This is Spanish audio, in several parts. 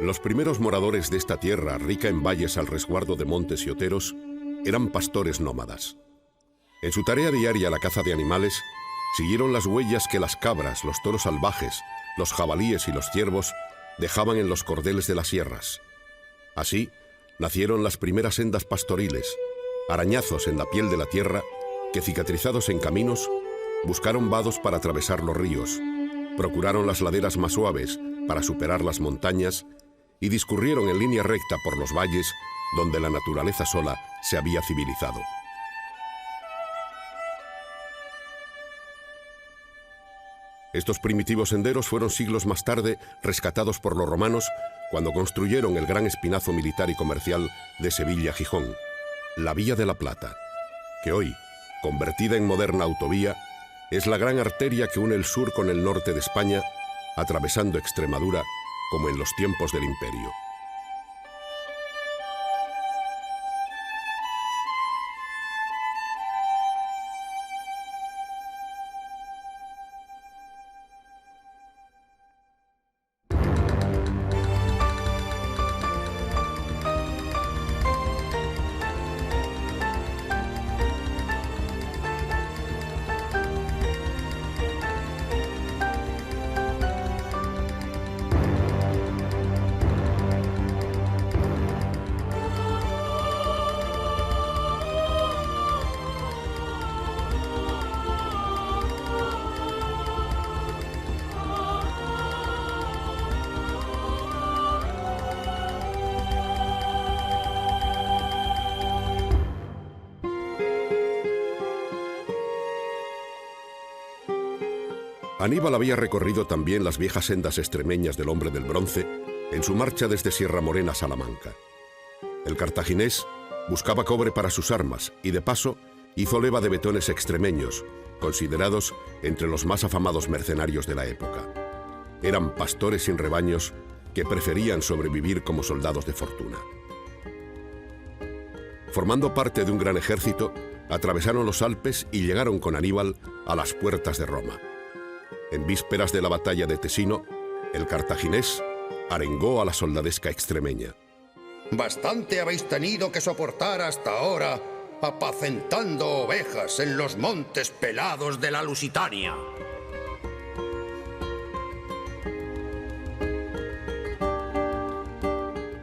Los primeros moradores de esta tierra, rica en valles al resguardo de montes y oteros, eran pastores nómadas. En su tarea diaria, la caza de animales, siguieron las huellas que las cabras, los toros salvajes, los jabalíes y los ciervos dejaban en los cordeles de las sierras. Así, nacieron las primeras sendas pastoriles, arañazos en la piel de la tierra que, cicatrizados en caminos, buscaron vados para atravesar los ríos, procuraron las laderas más suaves para superar las montañas y discurrieron en línea recta por los valles donde la naturaleza sola se había civilizado. Estos primitivos senderos fueron siglos más tarde rescatados por los romanos cuando construyeron el gran espinazo militar y comercial de Sevilla a Gijón, la Vía de la Plata, que hoy, convertida en moderna autovía, es la gran arteria que une el sur con el norte de España, atravesando Extremadura como en los tiempos del Imperio. Aníbal había recorrido también las viejas sendas extremeñas del hombre del bronce en su marcha desde Sierra Morena a Salamanca. El cartaginés buscaba cobre para sus armas y, de paso, hizo leva de betones extremeños, considerados entre los más afamados mercenarios de la época. Eran pastores sin rebaños que preferían sobrevivir como soldados de fortuna. Formando parte de un gran ejército, atravesaron los Alpes y llegaron con Aníbal a las puertas de Roma. En vísperas de la batalla de Tesino, el cartaginés arengó a la soldadesca extremeña. Bastante habéis tenido que soportar hasta ahora, apacentando ovejas en los montes pelados de la Lusitania.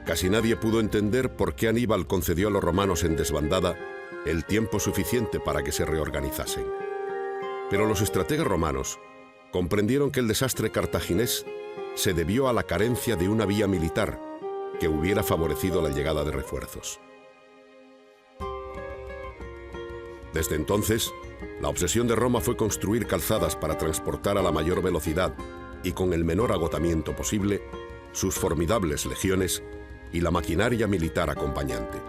Casi nadie pudo entender por qué Aníbal concedió a los romanos en desbandada el tiempo suficiente para que se reorganizasen. Pero los estrategas romanos comprendieron que el desastre cartaginés se debió a la carencia de una vía militar que hubiera favorecido la llegada de refuerzos. Desde entonces, la obsesión de Roma fue construir calzadas para transportar a la mayor velocidad y con el menor agotamiento posible sus formidables legiones y la maquinaria militar acompañante.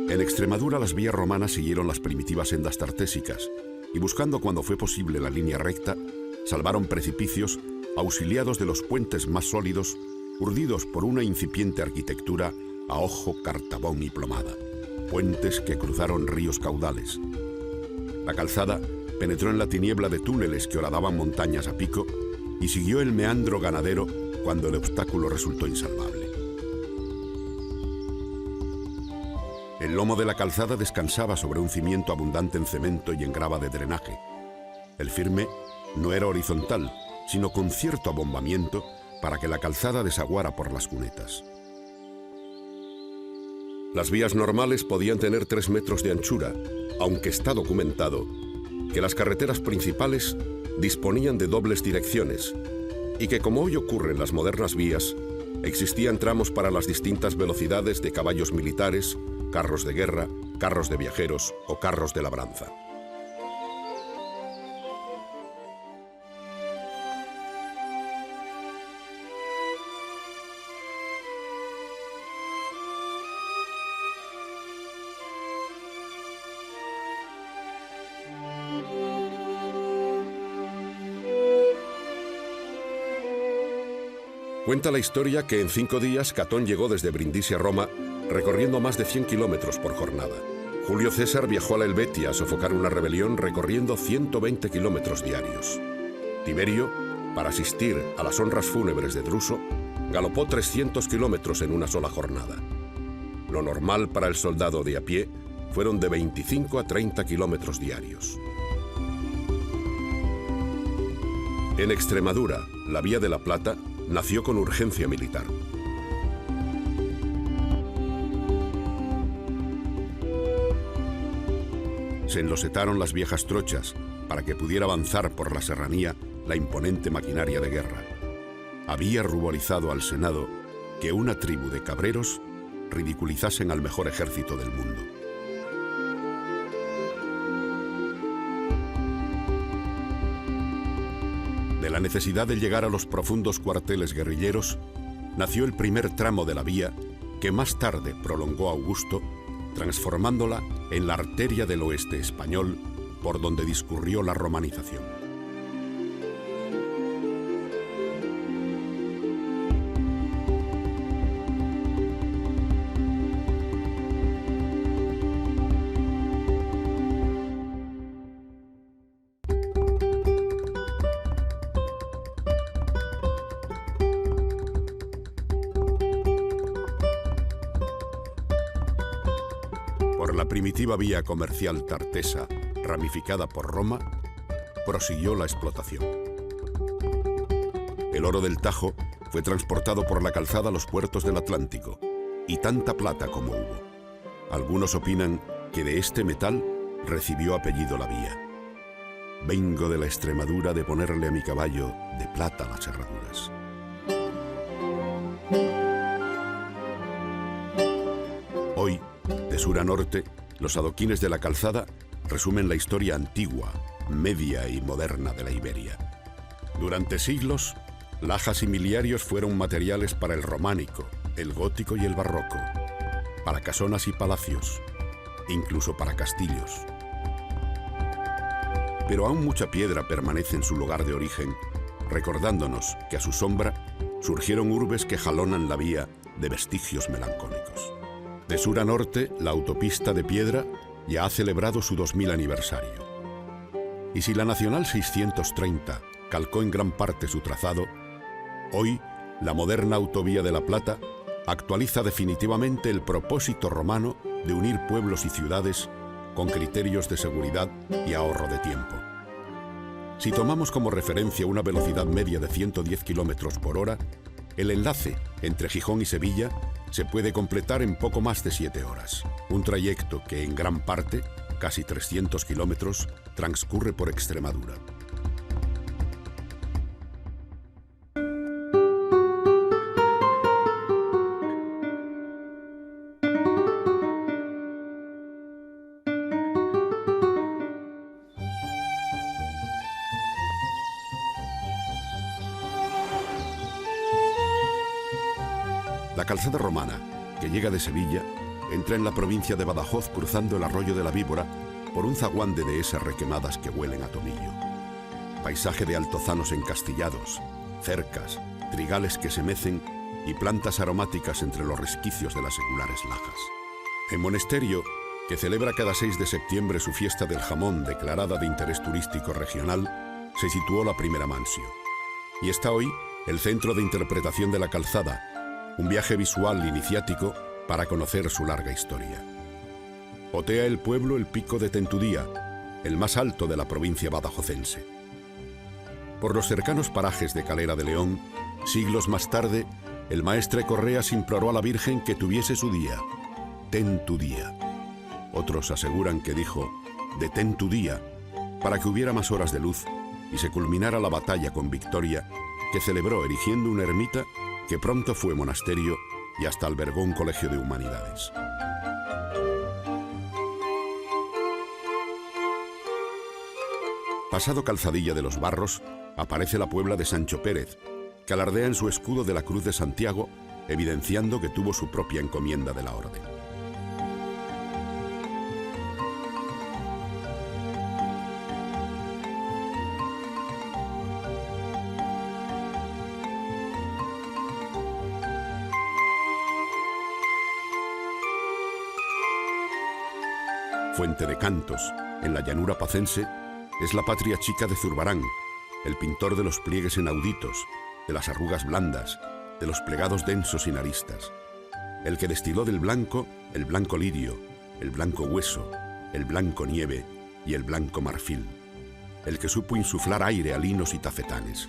En Extremadura las vías romanas siguieron las primitivas sendas tartésicas y, buscando cuando fue posible la línea recta, salvaron precipicios auxiliados de los puentes más sólidos, urdidos por una incipiente arquitectura a ojo, cartabón y plomada, puentes que cruzaron ríos caudales. La calzada penetró en la tiniebla de túneles que horadaban montañas a pico y siguió el meandro ganadero cuando el obstáculo resultó insalvable. El lomo de la calzada descansaba sobre un cimiento abundante en cemento y en grava de drenaje. El firme no era horizontal, sino con cierto abombamiento para que la calzada desaguara por las cunetas. Las vías normales podían tener 3 metros de anchura, aunque está documentado que las carreteras principales disponían de dobles direcciones y que, como hoy ocurre en las modernas vías, existían tramos para las distintas velocidades de caballos militares, carros de guerra, carros de viajeros o carros de labranza. Cuenta la historia que en 5 días Catón llegó desde Brindisi a Roma, recorriendo más de 100 kilómetros por jornada. Julio César viajó a la Helvetia a sofocar una rebelión recorriendo 120 kilómetros diarios. Tiberio, para asistir a las honras fúnebres de Druso, galopó 300 kilómetros en una sola jornada. Lo normal para el soldado de a pie fueron de 25 a 30 kilómetros diarios. En Extremadura, la Vía de la Plata nació con urgencia militar. Se enlosetaron las viejas trochas para que pudiera avanzar por la serranía la imponente maquinaria de guerra. Había ruborizado al Senado que una tribu de cabreros ridiculizasen al mejor ejército del mundo. De la necesidad de llegar a los profundos cuarteles guerrilleros, nació el primer tramo de la vía que más tarde prolongó Augusto, transformándola en la arteria del oeste español por donde discurrió la romanización. Por la primitiva vía comercial tartesa, ramificada por Roma, prosiguió la explotación. El oro del Tajo fue transportado por la calzada a los puertos del Atlántico, y tanta plata como hubo. Algunos opinan que de este metal recibió apellido la vía. Vengo de la Extremadura de ponerle a mi caballo de plata las herraduras. Hoy, de sur a norte, los adoquines de la calzada resumen la historia antigua, media y moderna de la Iberia. Durante siglos, lajas y miliarios fueron materiales para el románico, el gótico y el barroco, para casonas y palacios, incluso para castillos. Pero aún mucha piedra permanece en su lugar de origen, recordándonos que a su sombra surgieron urbes que jalonan la vía de vestigios melancólicos. De sur a norte, la autopista de piedra ya ha celebrado su 2000 aniversario. Y si la Nacional 630 calcó en gran parte su trazado, hoy la moderna Autovía de la Plata actualiza definitivamente el propósito romano de unir pueblos y ciudades con criterios de seguridad y ahorro de tiempo. Si tomamos como referencia una velocidad media de 110 km por hora, el enlace entre Gijón y Sevilla se puede completar en poco más de 7 horas. Un trayecto que en gran parte, casi 300 kilómetros, transcurre por Extremadura. La calzada romana, que llega de Sevilla, entra en la provincia de Badajoz cruzando el arroyo de la Víbora por un zaguán de dehesas requemadas que huelen a tomillo. Paisaje de altozanos encastillados, cercas, trigales que se mecen y plantas aromáticas entre los resquicios de las seculares lajas. En Monesterio, que celebra cada 6 de septiembre su fiesta del jamón declarada de interés turístico regional, se situó la primera mansio. Y está hoy el centro de interpretación de la calzada, un viaje visual iniciático para conocer su larga historia. Otea el pueblo el pico de Tentudía, el más alto de la provincia badajozense. Por los cercanos parajes de Calera de León, siglos más tarde, el maestre Correas imploró a la Virgen que tuviese su día. Ten tu día. Otros aseguran que dijo, detén tu día, para que hubiera más horas de luz y se culminara la batalla con victoria que celebró erigiendo una ermita que pronto fue monasterio y hasta albergó un colegio de humanidades. Pasado Calzadilla de los Barros, aparece la Puebla de Sancho Pérez, que alardea en su escudo de la Cruz de Santiago, evidenciando que tuvo su propia encomienda de la orden. fuente de cantos, en la llanura pacense, es la patria chica de Zurbarán, el pintor de los pliegues inauditos, de las arrugas blandas, de los plegados densos y naristas, el que destiló del blanco el blanco lirio, el blanco hueso, el blanco nieve y el blanco marfil, el que supo insuflar aire a linos y tafetanes,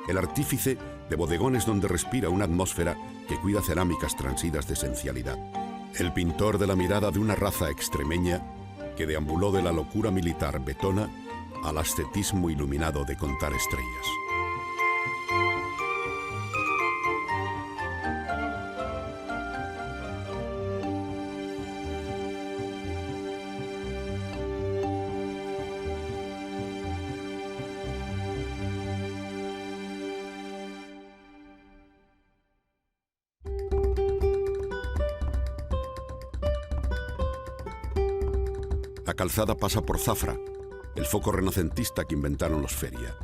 el artífice de bodegones donde respira una atmósfera que cuida cerámicas transidas de esencialidad, el pintor de la mirada de una raza extremeña que deambuló de la locura militar betona al ascetismo iluminado de contar estrellas. La calzada pasa por Zafra, el foco renacentista que inventaron los Feria.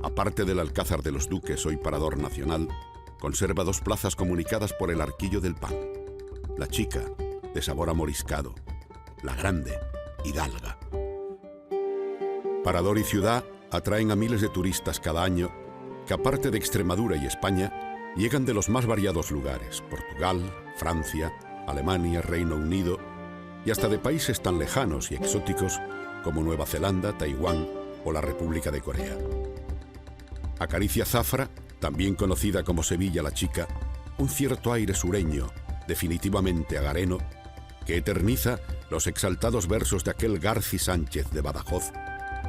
Aparte del Alcázar de los Duques, hoy parador nacional, conserva dos plazas comunicadas por el Arquillo del Pan. La Chica, de sabor amoriscado; la Grande, hidalga. Parador y ciudad atraen a miles de turistas cada año que, aparte de Extremadura y España, llegan de los más variados lugares: Portugal, Francia, Alemania, Reino Unido y hasta de países tan lejanos y exóticos como Nueva Zelanda, Taiwán o la República de Corea. Acaricia Zafra, también conocida como Sevilla la Chica, un cierto aire sureño, definitivamente agareno, que eterniza los exaltados versos de aquel Garci Sánchez de Badajoz,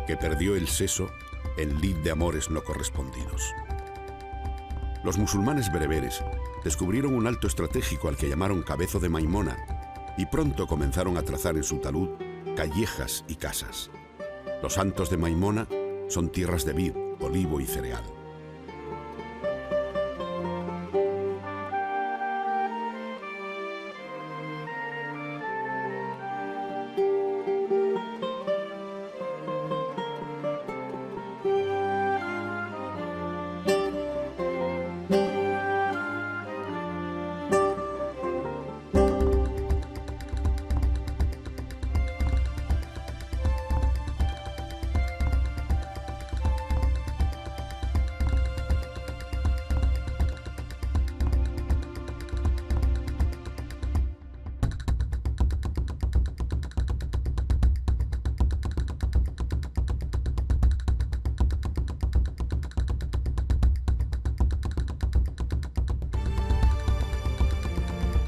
que perdió el seso en lid de amores no correspondidos. Los musulmanes bereberes descubrieron un alto estratégico al que llamaron Cabezo de Maimona, y pronto comenzaron a trazar en su talud callejas y casas. Los santos de Maimona son tierras de vid, olivo y cereal.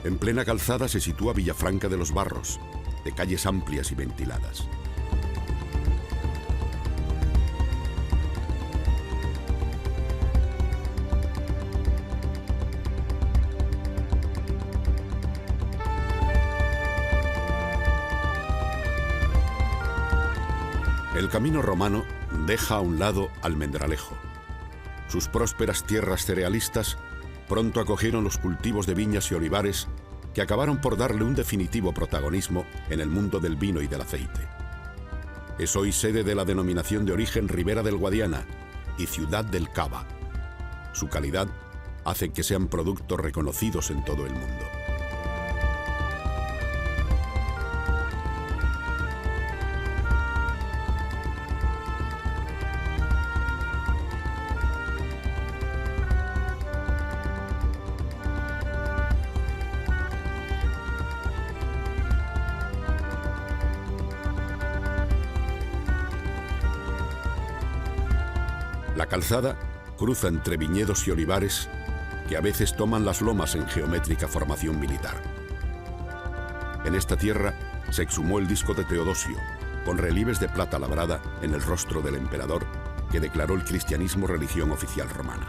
En plena calzada se sitúa Villafranca de los Barros, de calles amplias y ventiladas. El camino romano deja a un lado Almendralejo. Sus prósperas tierras cerealistas pronto acogieron los cultivos de viñas y olivares que acabaron por darle un definitivo protagonismo en el mundo del vino y del aceite. Es hoy sede de la denominación de origen Ribera del Guadiana y Ciudad del Cava. Su calidad hace que sean productos reconocidos en todo el mundo. La calzada cruza entre viñedos y olivares que a veces toman las lomas en geométrica formación militar. En esta tierra se exhumó el disco de Teodosio, con relieves de plata labrada en el rostro del emperador que declaró el cristianismo religión oficial romana.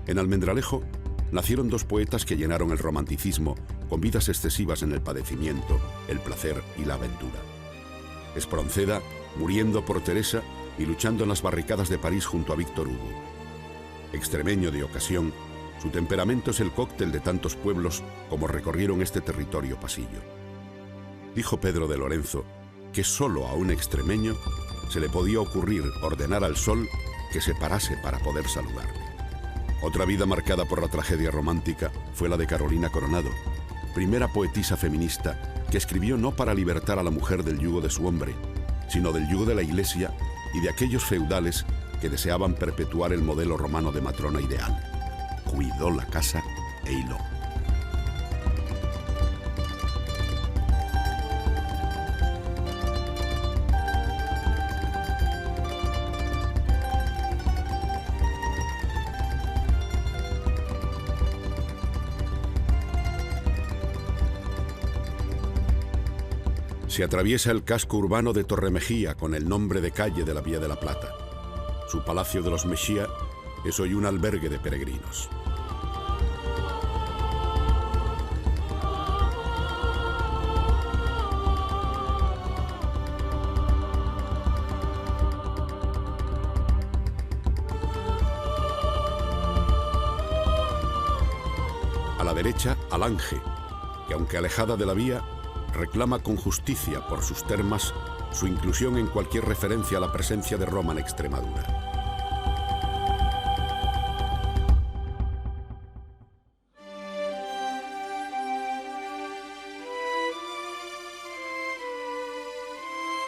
En Almendralejo nacieron dos poetas que llenaron el romanticismo con vidas excesivas en el padecimiento, el placer y la aventura. Espronceda, muriendo por Teresa y luchando en las barricadas de París junto a Víctor Hugo. Extremeño de ocasión, su temperamento es el cóctel de tantos pueblos como recorrieron este territorio pasillo. Dijo Pedro de Lorenzo que solo a un extremeño se le podía ocurrir ordenar al sol que se parase para poder saludarle. Otra vida marcada por la tragedia romántica fue la de Carolina Coronado, primera poetisa feminista que escribió no para libertar a la mujer del yugo de su hombre, sino del yugo de la Iglesia y de aquellos feudales que deseaban perpetuar el modelo romano de matrona ideal. Cuidó la casa e hiló. Se atraviesa el casco urbano de Torremejía con el nombre de calle de la Vía de la Plata. Su Palacio de los Mexía es hoy un albergue de peregrinos. A la derecha, Alange, que aunque alejada de la vía, reclama con justicia por sus termas su inclusión en cualquier referencia a la presencia de Roma en Extremadura.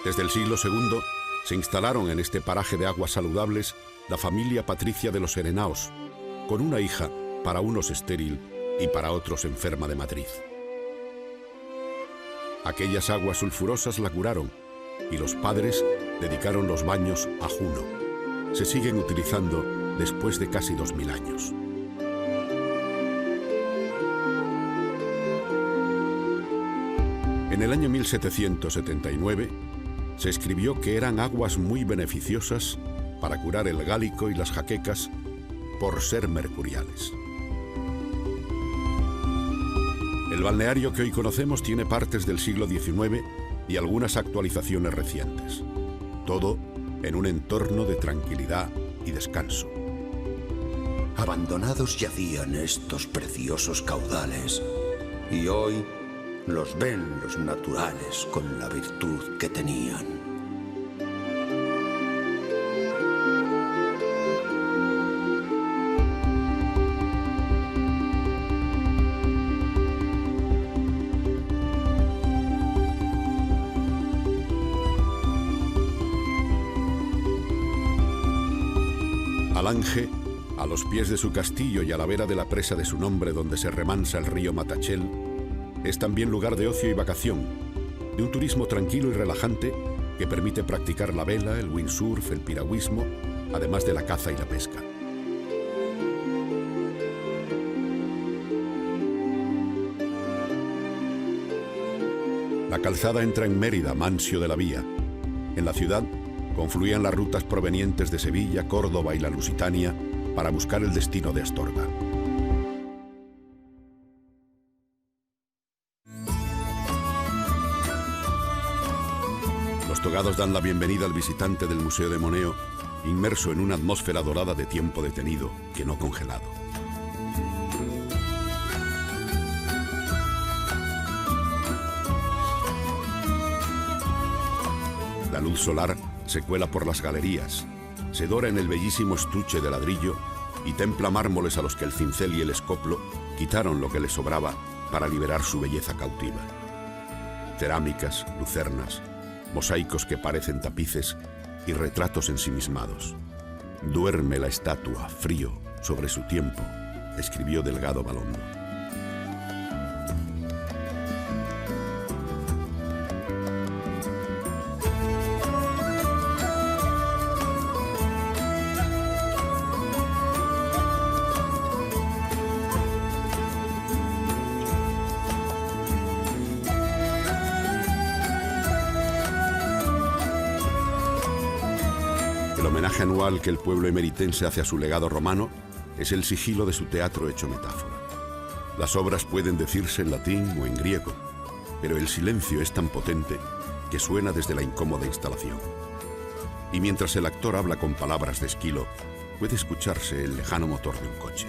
Desde el siglo II se instalaron en este paraje de aguas saludables la familia patricia de los Herenaos, con una hija, para unos estéril y para otros enferma de matriz. Aquellas aguas sulfurosas la curaron y los padres dedicaron los baños a Juno. Se siguen utilizando después de casi 2000 años. En el año 1779 se escribió que eran aguas muy beneficiosas para curar el gálico y las jaquecas por ser mercuriales. El balneario que hoy conocemos tiene partes del siglo XIX y algunas actualizaciones recientes. Todo en un entorno de tranquilidad y descanso. Abandonados yacían estos preciosos caudales y hoy los ven los naturales con la virtud que tenían. Alange, a los pies de su castillo y a la vera de la presa de su nombre donde se remansa el río Matachel, es también lugar de ocio y vacación, de un turismo tranquilo y relajante que permite practicar la vela, el windsurf, el piragüismo, además de la caza y la pesca. La calzada entra en Mérida, Mancio de la Vía. En la ciudad confluían las rutas provenientes de Sevilla, Córdoba y la Lusitania para buscar el destino de Astorga. Los togados dan la bienvenida al visitante del Museo de Moneo, inmerso en una atmósfera dorada de tiempo detenido, que no congelado. La luz solar se cuela por las galerías, se dora en el bellísimo estuche de ladrillo y templa mármoles a los que el cincel y el escoplo quitaron lo que les sobraba para liberar su belleza cautiva. Cerámicas, lucernas, mosaicos que parecen tapices y retratos ensimismados. Duerme la estatua, frío, sobre su tiempo, escribió Delgado Balondo. El homenaje anual que el pueblo emeritense hace a su legado romano es el sigilo de su teatro hecho metáfora. Las obras pueden decirse en latín o en griego, pero el silencio es tan potente que suena desde la incómoda instalación. Y mientras el actor habla con palabras de Esquilo, puede escucharse el lejano motor de un coche.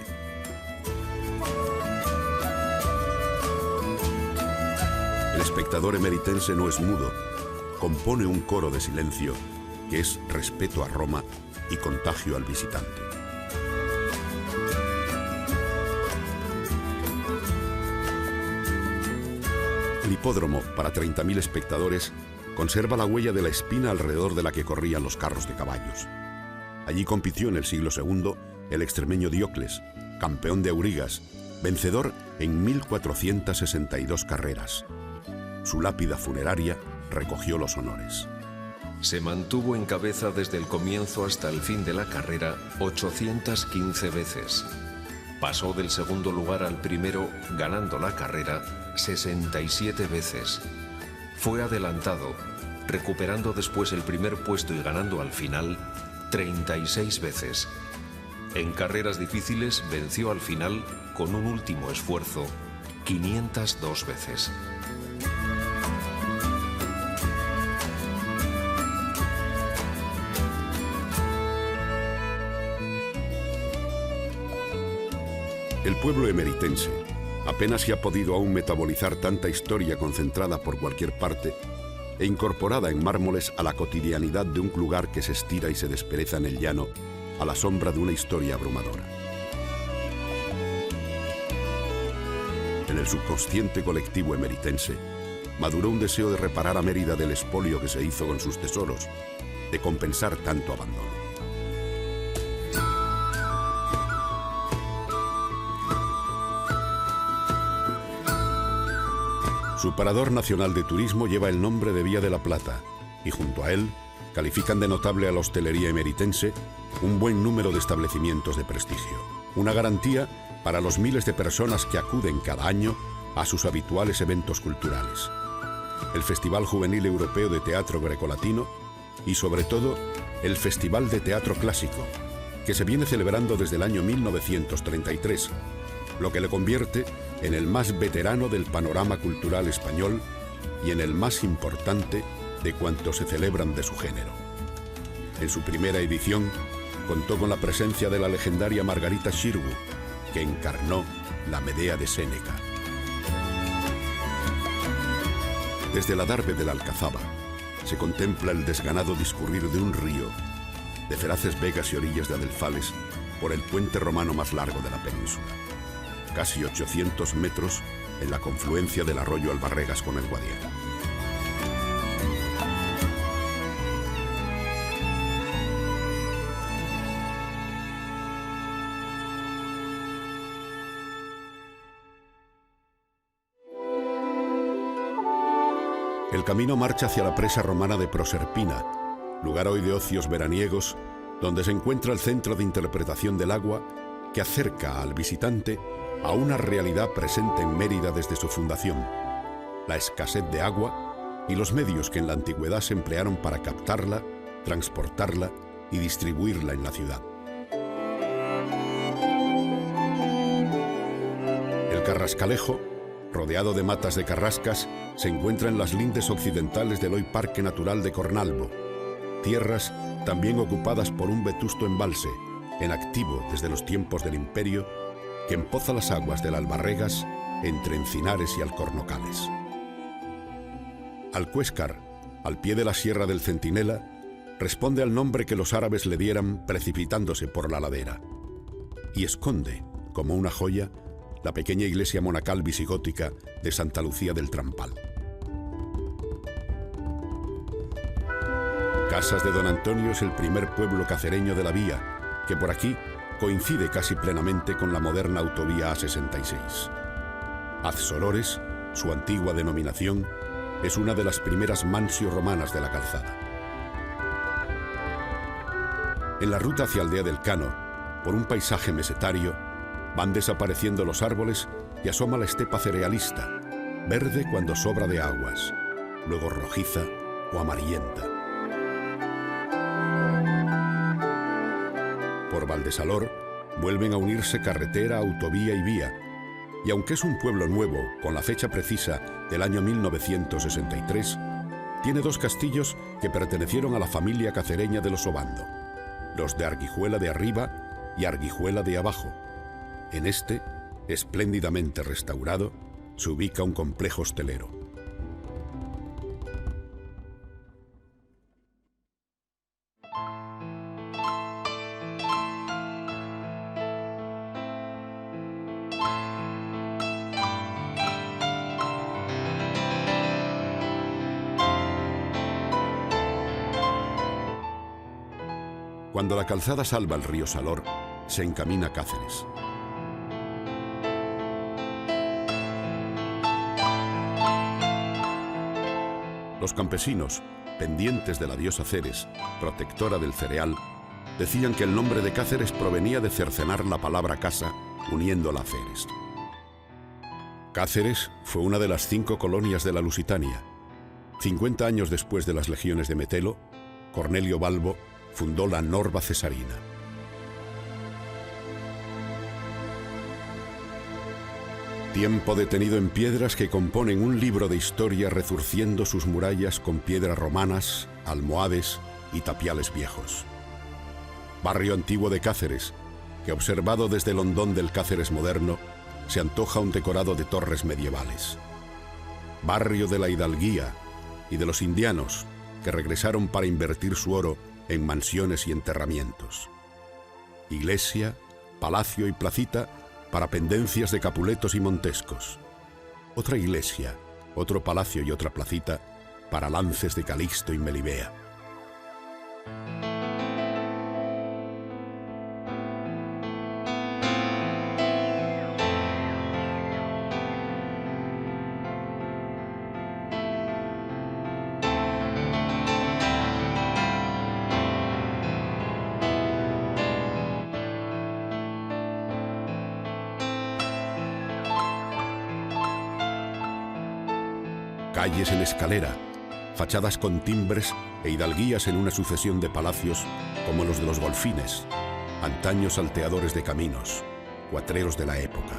El espectador emeritense no es mudo, compone un coro de silencio que es respeto a Roma y contagio al visitante. El hipódromo, para 30.000 espectadores, conserva la huella de la espina alrededor de la que corrían los carros de caballos. Allí compitió en el siglo II el extremeño Diocles, campeón de aurigas, vencedor en 1462 carreras. Su lápida funeraria recogió los honores. Se mantuvo en cabeza desde el comienzo hasta el fin de la carrera 815 veces. Pasó del segundo lugar al primero, ganando la carrera 67 veces. Fue adelantado, recuperando después el primer puesto y ganando al final 36 veces. En carreras difíciles venció al final, con un último esfuerzo, 502 veces. El pueblo emeritense apenas se ha podido aún metabolizar tanta historia concentrada por cualquier parte e incorporada en mármoles a la cotidianidad de un lugar que se estira y se despereza en el llano a la sombra de una historia abrumadora. En el subconsciente colectivo emeritense maduró un deseo de reparar a Mérida del expolio que se hizo con sus tesoros, de compensar tanto abandono. Su parador nacional de turismo lleva el nombre de Vía de la Plata y junto a él califican de notable a la hostelería emeritense un buen número de establecimientos de prestigio. Una garantía para los miles de personas que acuden cada año a sus habituales eventos culturales. El Festival Juvenil Europeo de Teatro Grecolatino y sobre todo el Festival de Teatro Clásico, que se viene celebrando desde el año 1933, lo que le convierte en el más veterano del panorama cultural español y en el más importante de cuantos se celebran de su género. En su primera edición contó con la presencia de la legendaria Margarita Xirgu, que encarnó la Medea de Séneca. Desde el adarve de la Alcazaba se contempla el desganado discurrir de un río, de feraces vegas y orillas de adelfales, por el puente romano más largo de la península. Casi 800 metros en la confluencia del arroyo Albarregas con el Guadiana. El camino marcha hacia la presa romana de Proserpina, lugar hoy de ocios veraniegos, donde se encuentra el centro de interpretación del agua que acerca al visitante a una realidad presente en Mérida desde su fundación, la escasez de agua y los medios que en la antigüedad se emplearon para captarla, transportarla y distribuirla en la ciudad. El Carrascalejo, rodeado de matas de carrascas, se encuentra en las lindes occidentales del hoy Parque Natural de Cornalvo, tierras también ocupadas por un vetusto embalse, en activo desde los tiempos del Imperio, que empoza las aguas del Albarregas entre encinares y alcornocales. Alcuéscar, al pie de la Sierra del Centinela, responde al nombre que los árabes le dieran precipitándose por la ladera, y esconde, como una joya, la pequeña iglesia monacal visigótica de Santa Lucía del Trampal. Casas de Don Antonio es el primer pueblo cacereño de la vía, que por aquí coincide casi plenamente con la moderna autovía A66. Azsolores, su antigua denominación, es una de las primeras mansio romanas de la calzada. En la ruta hacia Aldea del Cano, por un paisaje mesetario, van desapareciendo los árboles y asoma la estepa cerealista, verde cuando sobra de aguas, luego rojiza o amarillenta. Por Valdesalor vuelven a unirse carretera, autovía y vía, y aunque es un pueblo nuevo, con la fecha precisa del año 1963, tiene dos castillos que pertenecieron a la familia cacereña de los Obando, los de Arguijuela de Arriba y Arguijuela de Abajo. En este, espléndidamente restaurado, se ubica un complejo hostelero. Cuando la calzada salva el río Salor, se encamina a Cáceres. Los campesinos, pendientes de la diosa Ceres, protectora del cereal, decían que el nombre de Cáceres provenía de cercenar la palabra casa, uniéndola a Ceres. Cáceres fue una de las 5 colonias de la Lusitania. 50 años después de las legiones de Metelo, Cornelio Balbo fundó la Norba Cesarina. Tiempo detenido en piedras que componen un libro de historia rezurciendo sus murallas con piedras romanas, almohades y tapiales viejos. Barrio antiguo de Cáceres, que observado desde el hondón del Cáceres moderno, se antoja un decorado de torres medievales. Barrio de la hidalguía y de los indianos, que regresaron para invertir su oro en mansiones y enterramientos. Iglesia, palacio y placita para pendencias de Capuletos y Montescos. Otra iglesia, otro palacio y otra placita para lances de Calixto y Melibea. Calles en escalera, fachadas con timbres e hidalguías en una sucesión de palacios como los de los Golfines, antaños salteadores de caminos, cuatreros de la época.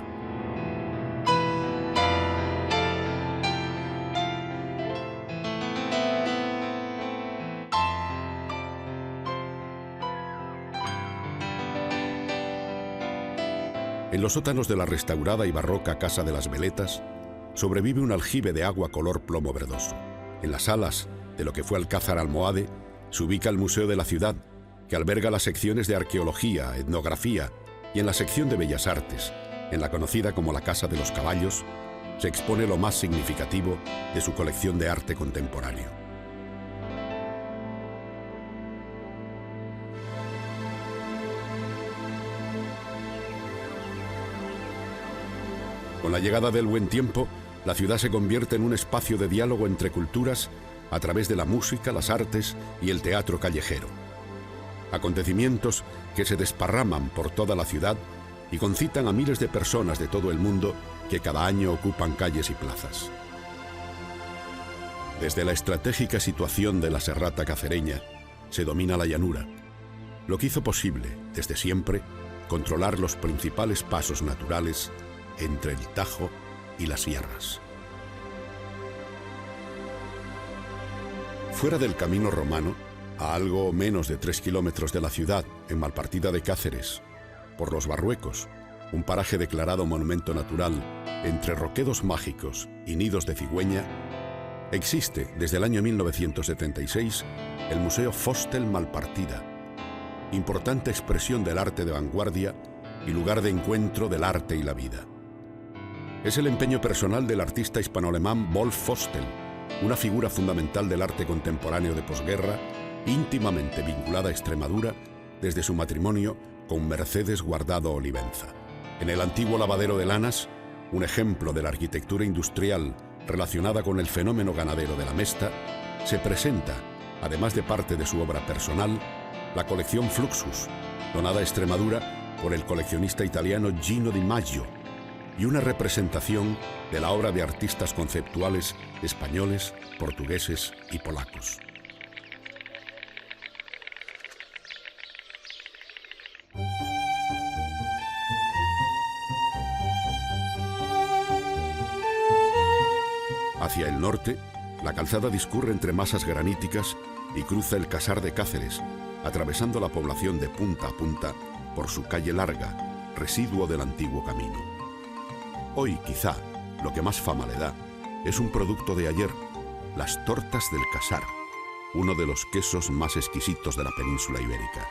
En los sótanos de la restaurada y barroca Casa de las Veletas sobrevive un aljibe de agua color plomo verdoso. En las salas de lo que fue Alcázar Almohade se ubica el Museo de la Ciudad, que alberga las secciones de arqueología, etnografía, y en la sección de Bellas Artes, en la conocida como la Casa de los Caballos, se expone lo más significativo de su colección de arte contemporáneo. Con la llegada del buen tiempo, la ciudad se convierte en un espacio de diálogo entre culturas a través de la música, las artes y el teatro callejero. Acontecimientos que se desparraman por toda la ciudad y concitan a miles de personas de todo el mundo que cada año ocupan calles y plazas. Desde la estratégica situación de la serrata cacereña se domina la llanura, lo que hizo posible, desde siempre, controlar los principales pasos naturales entre el Tajo y las sierras. Fuera del camino romano, a algo menos de 3 kilómetros de la ciudad, en Malpartida de Cáceres, por los Barruecos, un paraje declarado monumento natural entre roquedos mágicos y nidos de cigüeña, existe desde el año 1976 el Museo Fóstel Malpartida, importante expresión del arte de vanguardia y lugar de encuentro del arte y la vida. Es el empeño personal del artista hispano-alemán Wolf Fostel, una figura fundamental del arte contemporáneo de posguerra, íntimamente vinculada a Extremadura desde su matrimonio con Mercedes Guardado Olivenza. En el antiguo lavadero de Lanas, un ejemplo de la arquitectura industrial relacionada con el fenómeno ganadero de la Mesta, se presenta, además de parte de su obra personal, la colección Fluxus, donada a Extremadura por el coleccionista italiano Gino Di Maggio, y una representación de la obra de artistas conceptuales españoles, portugueses y polacos. Hacia el norte, la calzada discurre entre masas graníticas y cruza el Casar de Cáceres, atravesando la población de punta a punta por su calle larga, residuo del antiguo camino. Hoy, quizá, lo que más fama le da es un producto de ayer, las tortas del Casar, uno de los quesos más exquisitos de la península ibérica.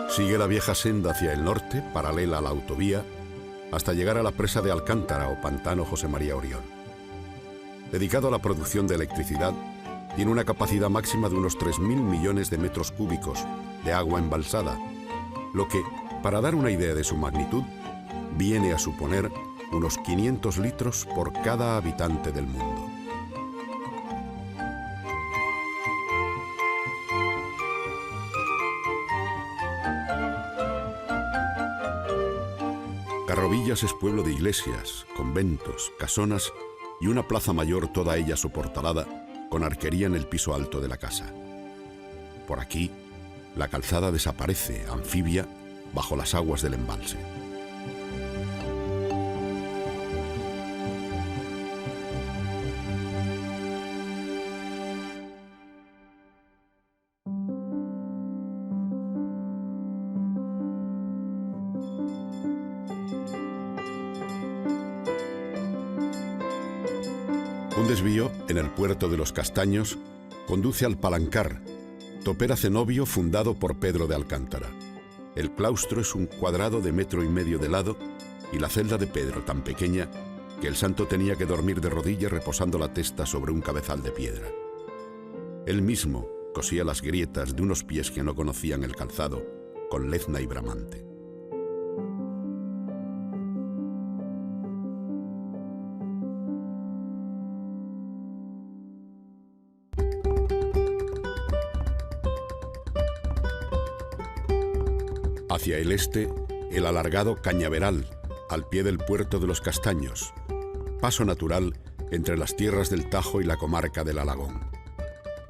Sigue la vieja senda hacia el norte, paralela a la autovía, hasta llegar a la presa de Alcántara o pantano José María Oriol. Dedicado a la producción de electricidad, tiene una capacidad máxima de unos 3.000 millones de metros cúbicos de agua embalsada, lo que, para dar una idea de su magnitud, viene a suponer unos 500 litros por cada habitante del mundo. Carrobillas es pueblo de iglesias, conventos, casonas y una plaza mayor, toda ella soportalada, con arquería en el piso alto de la casa. Por aquí, la calzada desaparece, anfibia, bajo las aguas del embalse. Un desvío en el puerto de los Castaños conduce al Palancar, topera cenobio fundado por Pedro de Alcántara. El claustro es un cuadrado de 1,5 metros de lado y la celda de Pedro tan pequeña que el santo tenía que dormir de rodillas reposando la testa sobre un cabezal de piedra. Él mismo cosía las grietas de unos pies que no conocían el calzado con lezna y bramante. Hacia el este, el alargado Cañaveral, al pie del puerto de los Castaños, paso natural entre las tierras del Tajo y la comarca del Alagón.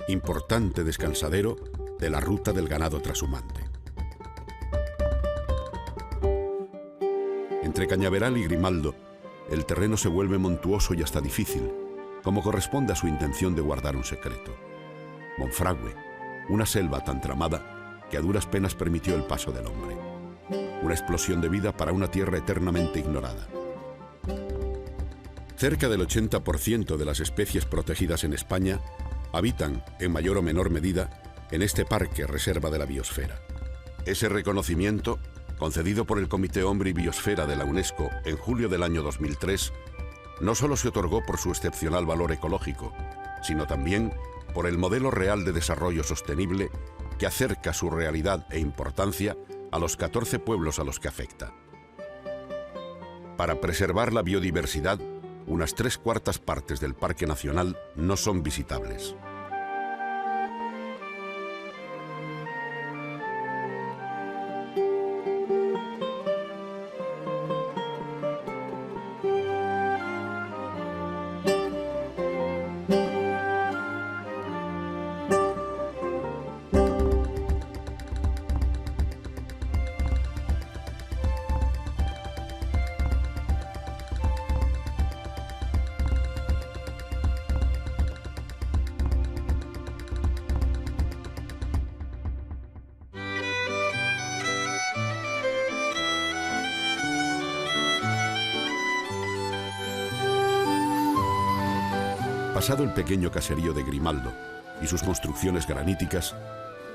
Importante descansadero de la ruta del ganado trashumante. Entre Cañaveral y Grimaldo, el terreno se vuelve montuoso y hasta difícil, como corresponde a su intención de guardar un secreto. Monfragüe, una selva tan tramada que a duras penas permitió el paso del hombre. Una explosión de vida para una tierra eternamente ignorada. Cerca del 80% de las especies protegidas en España habitan, en mayor o menor medida, en este parque reserva de la biosfera. Ese reconocimiento, concedido por el Comité Hombre y Biosfera de la UNESCO en julio del año 2003, no solo se otorgó por su excepcional valor ecológico, sino también por el modelo real de desarrollo sostenible que acerca su realidad e importancia a los 14 pueblos a los que afecta. Para preservar la biodiversidad, unas 3/4 partes del Parque Nacional no son visitables. Pasado el pequeño caserío de Grimaldo y sus construcciones graníticas,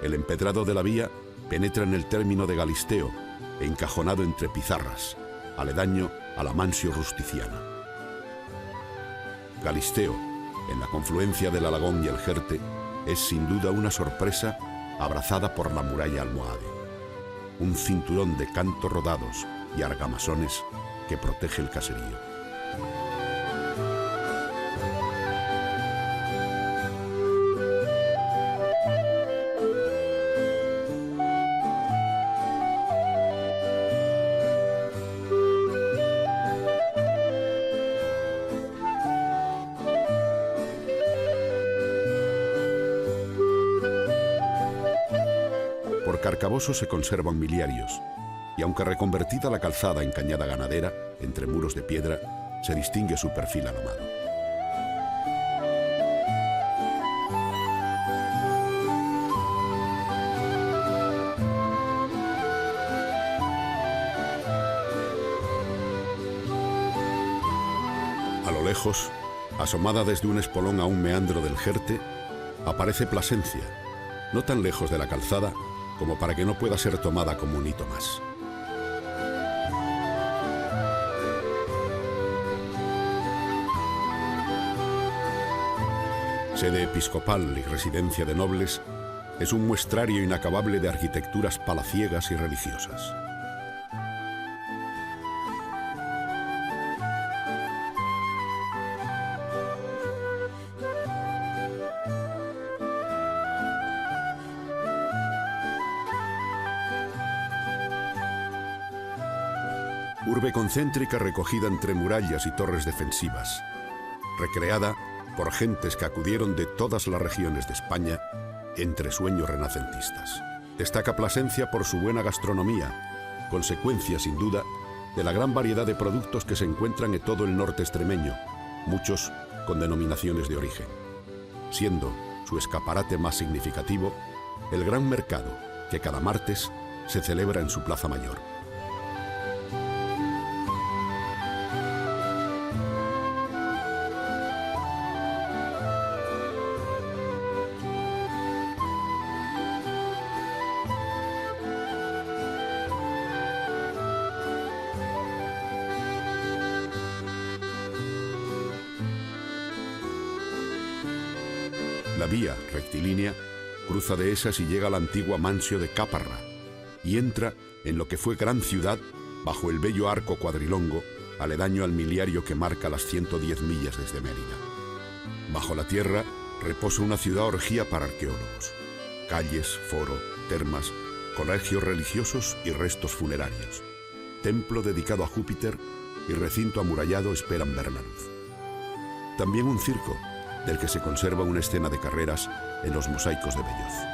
el empedrado de la vía penetra en el término de Galisteo, encajonado entre pizarras, aledaño a la Mansio Rusticiana. Galisteo, en la confluencia del Alagón y el Jerte, es sin duda una sorpresa abrazada por la muralla almohade. Un cinturón de cantos rodados y argamasones que protege el caserío. Por Carcaboso se conservan miliarios, y aunque reconvertida la calzada en cañada ganadera, entre muros de piedra, se distingue su perfil alomado. A lo lejos, asomada desde un espolón a un meandro del Jerte, aparece Plasencia, no tan lejos de la calzada como para que no pueda ser tomada como un hito más. Sede episcopal y residencia de nobles, es un muestrario inacabable de arquitecturas palaciegas y religiosas. Urbe concéntrica recogida entre murallas y torres defensivas, recreada por gentes que acudieron de todas las regiones de España entre sueños renacentistas. Destaca Plasencia por su buena gastronomía, consecuencia sin duda de la gran variedad de productos que se encuentran en todo el norte extremeño, muchos con denominaciones de origen, siendo su escaparate más significativo el gran mercado que cada martes se celebra en su plaza mayor. La vía, rectilínea, cruza dehesas y llega a la antigua Mansio de Caparra y entra en lo que fue gran ciudad bajo el bello arco cuadrilongo, aledaño al miliario que marca las 110 millas desde Mérida. Bajo la tierra reposa una ciudad orgía para arqueólogos. Calles, foro, termas, colegios religiosos y restos funerarios. Templo dedicado a Júpiter y recinto amurallado esperan ver la luz. También un circo, del que se conserva una escena de carreras en los mosaicos de Belloz.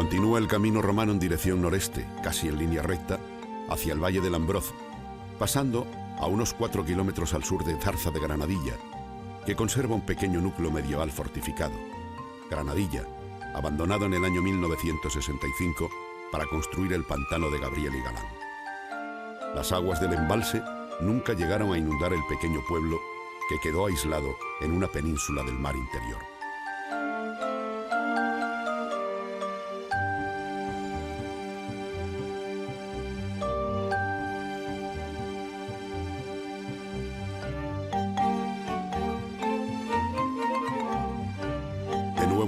Continúa el camino romano en dirección noreste, casi en línea recta, hacia el valle del Ambroz, pasando a unos 4 kilómetros al sur de Zarza de Granadilla, que conserva un pequeño núcleo medieval fortificado. Granadilla, abandonado en el año 1965 para construir el pantano de Gabriel y Galán. Las aguas del embalse nunca llegaron a inundar el pequeño pueblo que quedó aislado en una península del mar interior.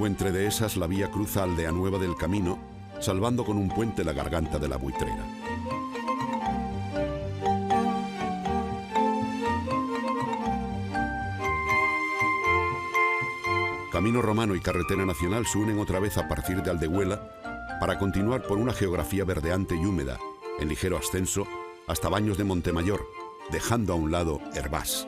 Entre dehesas la vía cruza Aldeanueva del Camino, salvando con un puente la garganta de la Buitrera. Camino romano y carretera nacional se unen otra vez a partir de Aldehuela para continuar por una geografía verdeante y húmeda, en ligero ascenso, hasta Baños de Montemayor, dejando a un lado Hervás.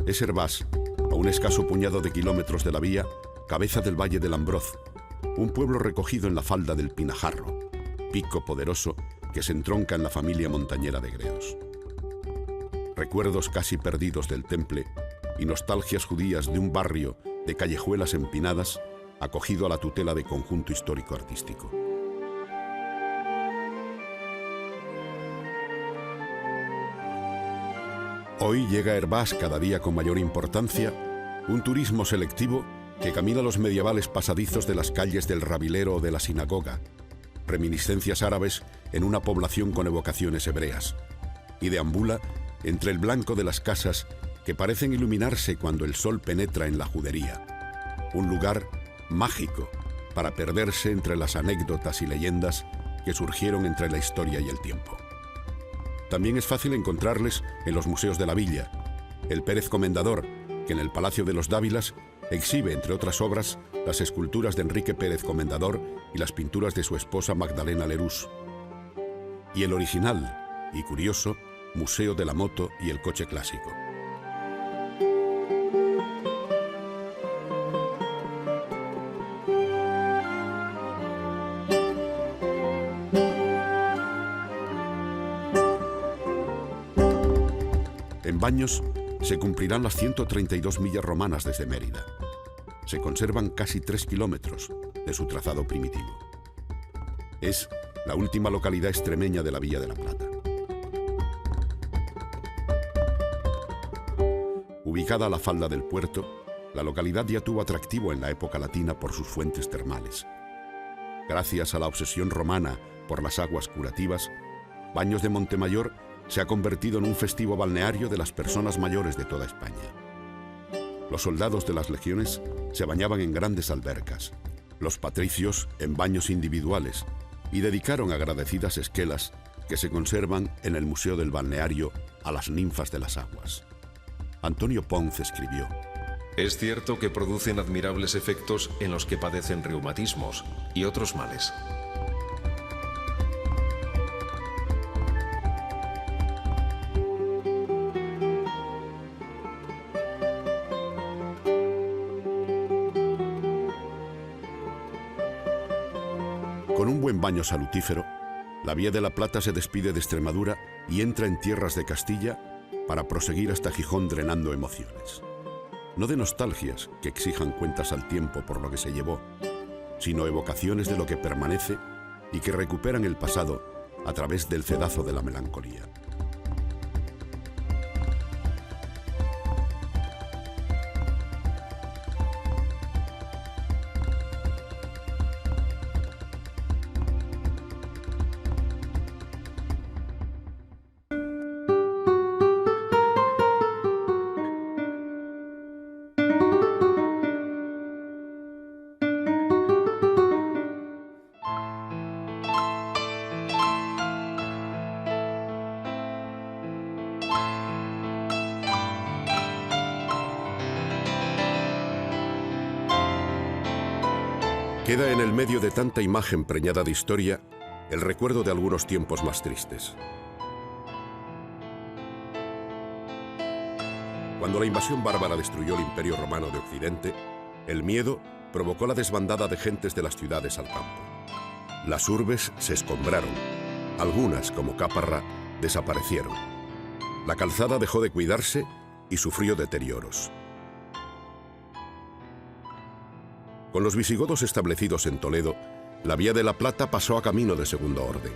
Es Hervás, a un escaso puñado de kilómetros de la vía, cabeza del valle del Ambroz, un pueblo recogido en la falda del Pinajarro, pico poderoso que se entronca en la familia montañera de Gredos. Recuerdos casi perdidos del Temple y nostalgias judías de un barrio de callejuelas empinadas acogido a la tutela de conjunto histórico-artístico. Hoy llega a Hervás, cada día con mayor importancia, un turismo selectivo que camina los medievales pasadizos de las calles del Rabilero o de la Sinagoga, reminiscencias árabes en una población con evocaciones hebreas, y deambula entre el blanco de las casas que parecen iluminarse cuando el sol penetra en la judería. Un lugar mágico para perderse entre las anécdotas y leyendas que surgieron entre la historia y el tiempo. También es fácil encontrarles en los museos de la villa. El Pérez Comendador, que en el Palacio de los Dávilas exhibe, entre otras obras, las esculturas de Enrique Pérez Comendador y las pinturas de su esposa Magdalena Lerús. Y el original y curioso Museo de la Moto y el Coche Clásico. En Baños se cumplirán las 132 millas romanas desde Mérida. Se conservan casi 3 kilómetros de su trazado primitivo. Es la última localidad extremeña de la Villa de la Plata. Ubicada a la falda del puerto, la localidad ya tuvo atractivo en la época latina por sus fuentes termales. Gracias a la obsesión romana por las aguas curativas, Baños de Montemayor se ha convertido en un festivo balneario de las personas mayores de toda España. Los soldados de las legiones se bañaban en grandes albercas, los patricios en baños individuales, y dedicaron agradecidas esquelas que se conservan en el Museo del Balneario a las ninfas de las aguas. Antonio Ponce escribió: Es cierto que producen admirables efectos en los que padecen reumatismos y otros males. Con un buen baño salutífero, la Vía de la Plata se despide de Extremadura y entra en tierras de Castilla para proseguir hasta Gijón drenando emociones. No de nostalgias que exijan cuentas al tiempo por lo que se llevó, sino evocaciones de lo que permanece y que recuperan el pasado a través del cedazo de la melancolía. Queda en el medio de tanta imagen preñada de historia el recuerdo de algunos tiempos más tristes. Cuando la invasión bárbara destruyó el Imperio Romano de Occidente, el miedo provocó la desbandada de gentes de las ciudades al campo. Las urbes se escombraron, algunas, como Caparra, desaparecieron. La calzada dejó de cuidarse y sufrió deterioros. Con los visigodos establecidos en Toledo, la Vía de la Plata pasó a camino de segundo orden.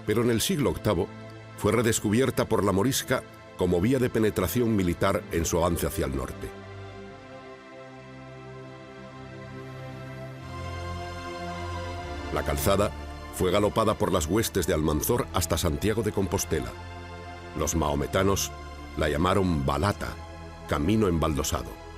Pero en el siglo VIII fue redescubierta por la morisca como vía de penetración militar en su avance hacia el norte. La calzada fue galopada por las huestes de Almanzor hasta Santiago de Compostela. Los maometanos la llamaron Balata, camino embaldosado.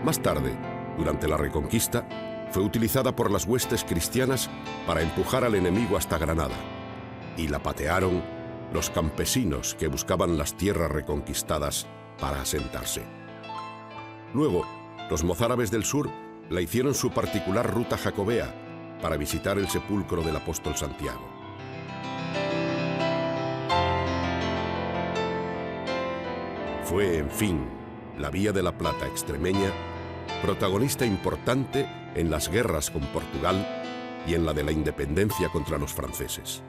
Más tarde, durante la Reconquista, fue utilizada por las huestes cristianas para empujar al enemigo hasta Granada, y la patearon los campesinos que buscaban las tierras reconquistadas para asentarse. Luego, los mozárabes del sur la hicieron su particular ruta jacobea para visitar el sepulcro del apóstol Santiago. Fue, en fin, la Vía de la Plata extremeña protagonista importante en las guerras con Portugal y en la de la independencia contra los franceses.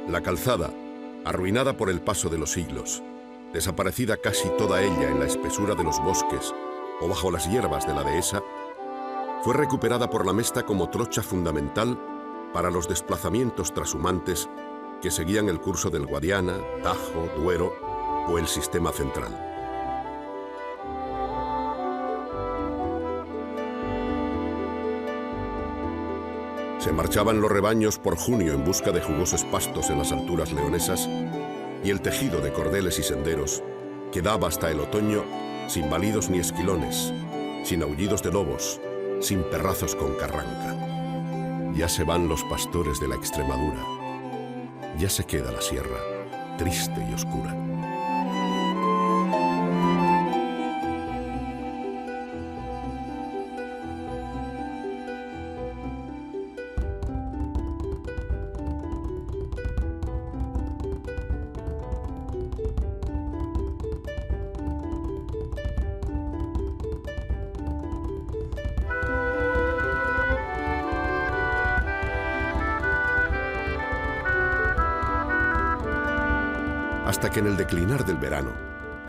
La calzada, arruinada por el paso de los siglos, desaparecida casi toda ella en la espesura de los bosques o bajo las hierbas de la dehesa, fue recuperada por la Mesta como trocha fundamental para los desplazamientos trashumantes que seguían el curso del Guadiana, Tajo, Duero o el Sistema Central. Se marchaban los rebaños por junio en busca de jugosos pastos en las alturas leonesas, y el tejido de cordeles y senderos quedaba hasta el otoño sin balidos ni esquilones, sin aullidos de lobos, sin perrazos con carranca. Ya se van los pastores de la Extremadura, ya se queda la sierra, triste y oscura. Hasta que en el declinar del verano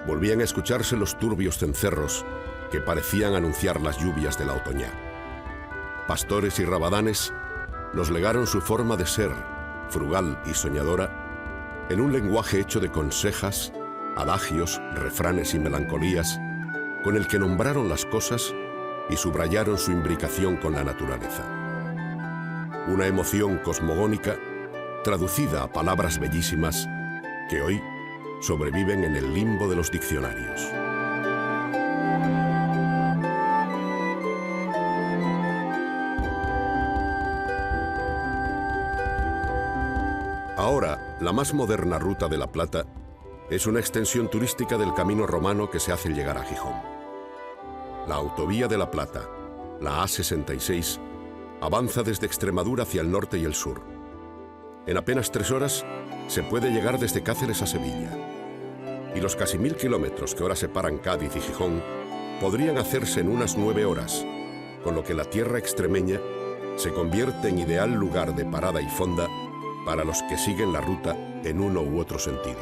volvían a escucharse los turbios cencerros que parecían anunciar las lluvias de la otoñal. Pastores y rabadanes nos legaron su forma de ser, frugal y soñadora, en un lenguaje hecho de consejas, adagios, refranes y melancolías, con el que nombraron las cosas y subrayaron su imbricación con la naturaleza. Una emoción cosmogónica traducida a palabras bellísimas que hoy sobreviven en el limbo de los diccionarios. Ahora, la más moderna ruta de la Plata es una extensión turística del camino romano que se hace al llegar a Gijón. La Autovía de la Plata, la A66, avanza desde Extremadura hacia el norte y el sur. En apenas 3 horas se puede llegar desde Cáceres a Sevilla. Y los casi 1000 kilómetros que ahora separan Cádiz y Gijón podrían hacerse en unas 9 horas, con lo que la tierra extremeña se convierte en ideal lugar de parada y fonda para los que siguen la ruta en uno u otro sentido.